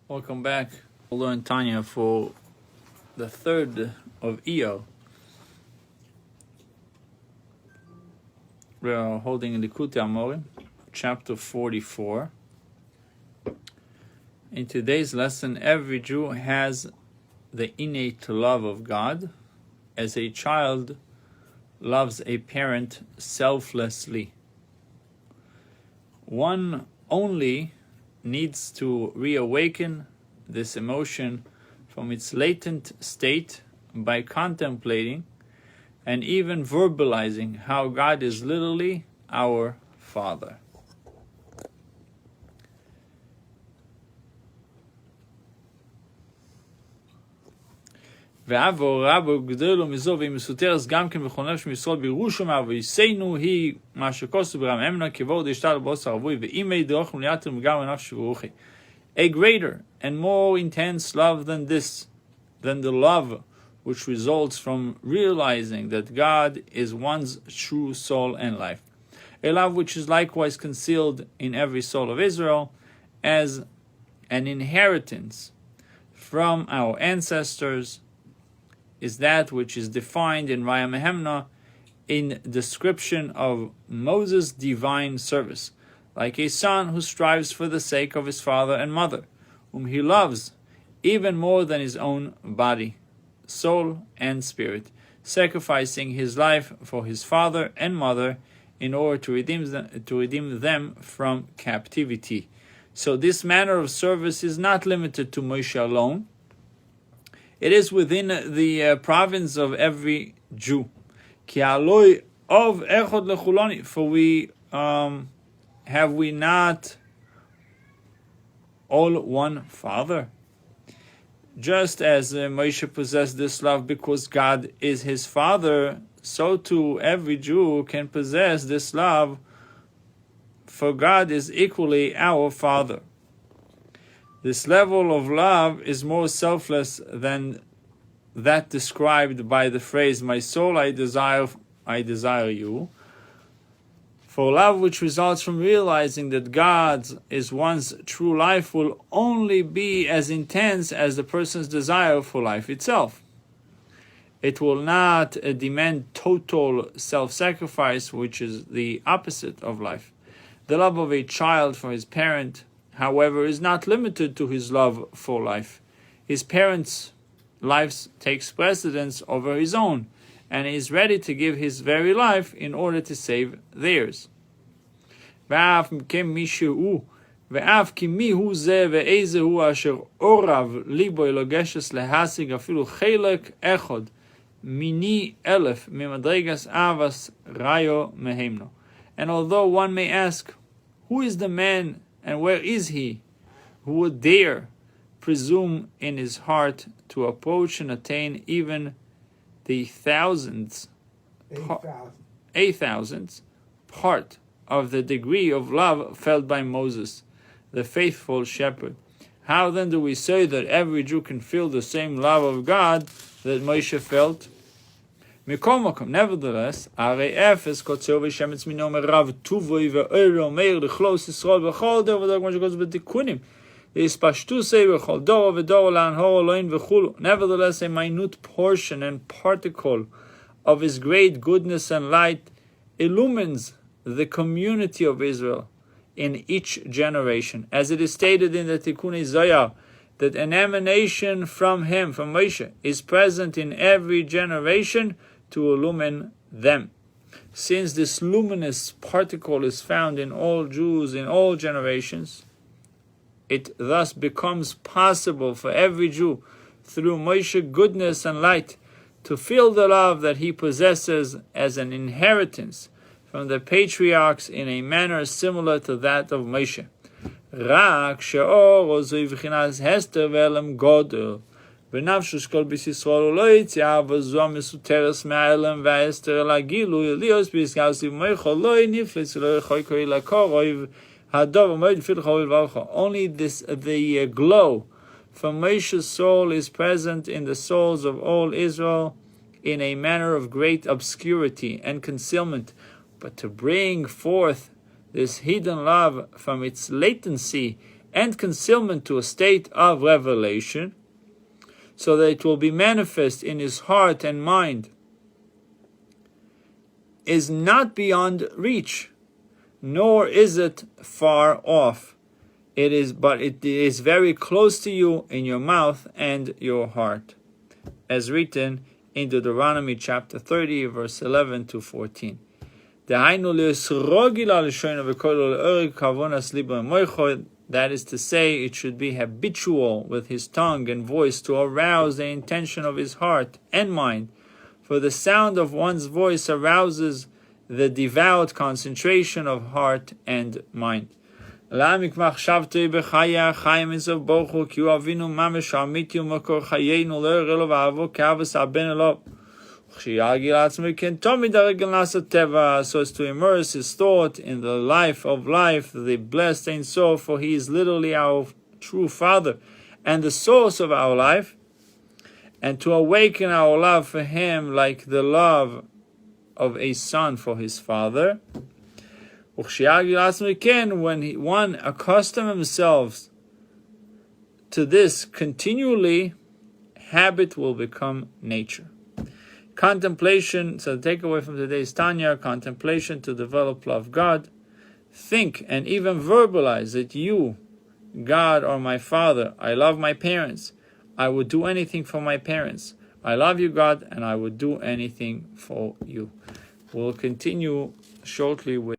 Welcome back. We'll learn Tanya for the third of Iyar. We are holding in the Likutei Amorim, chapter 44. In today's lesson, every Jew has the innate love of God, as a child loves a parent selflessly. One only needs to reawaken this emotion from its latent state by contemplating and even verbalizing how God is literally our Father. ועבור רבו גדלו מזו ואם מסותרס גם כן בכל נפש מישראל בירוש אומר ויסיינו היא מה שכוסו ברם אמנה כבוד ישתל בוס הרבוי ואימי דרוך מליאתם וגם נפש ורוחי. A greater and more intense love than this, than the love which results from realizing that God is one's true soul and life. A love which is likewise concealed in every soul of Israel as an inheritance from our ancestors, is that which is defined in Rabbi Menashe in description of Moses' divine service, like a son who strives for the sake of his father and mother, whom he loves even more than his own body, soul, and spirit, sacrificing his life for his father and mother in order to redeem them from captivity. So this manner of service is not limited to Moshe alone. It is within the province of every Jew. For we have we not all one Father? Just as Moshe possessed this love because God is his Father, so too every Jew can possess this love, for God is equally our Father. This level of love is more selfless than that described by the phrase, "My soul, I desire you." For love which results from realizing that God is one's true life will only be as intense as the person's desire for life itself. It will not demand total self-sacrifice, which is the opposite of life. The love of a child for his parent, however, is not limited to his love for life. His parent's life takes precedence over his own, and he is ready to give his very life in order to save theirs. ואף כי מי הוא זה ואיזה הוא אשר אורב ליבו לגשת להשיג אפילו חלק אחד מיני אלף ממדרגת אהבת רעיו מהימנו. And although one may ask, who is the man and where is he who would dare presume in his heart to approach and attain even the 8,000th part of the degree of love felt by Moses, the faithful shepherd? How then do we say that every Jew can feel the same love of God that Moshe felt? Nevertheless, nevertheless, a minute portion and particle of his great goodness and light illumines the community of Israel in each generation, as it is stated in the Tikkunei Zohar, that an emanation from him, from Moshe, is present in every generation to illumine them. Since this luminous particle is found in all Jews in all generations, it thus becomes possible for every Jew, through Moshe's goodness and light, to feel the love that he possesses as an inheritance from the patriarchs in a manner similar to that of Moshe. רק שאור זוהי בחינת הסתר והלם גודל, ונפשו של כל ביס ישראל לא יציאה, וזו המסותרס מהעלם וההסתר אל הגילוי, ליאוס ביסגאוס ובמויכו לא נפלץ ולא יכול קורא לקורא, הדוב ומועד נפיל חובל וברכו. Only the glow from Moshe's soul is present in the souls of all Israel in a manner of great obscurity and concealment, but to bring forth this hidden love from its latency and concealment to a state of revelation, so that it will be manifest in his heart and mind, is not beyond reach, nor is it far off. But it is very close to you in your mouth and your heart, as written in Deuteronomy chapter 30, verse 11 to 14. That is to say, it should be habitual with his tongue and voice to arouse the intention of his heart and mind, for the sound of one's voice arouses the devout concentration of heart and mind. That so as to immerse his thought in the life of life, the blessed Ein Sof, for he is literally our true Father and the source of our life, and to awaken our love for him like the love of a son for his father. When one accustoms himself to this continually, habit will become nature. Contemplation, so the takeaway from today's Tanya, contemplation to develop love God. Think and even verbalize that you, God, are my Father. I love my parents. I would do anything for my parents. I love you, God, and I would do anything for you. We'll continue shortly with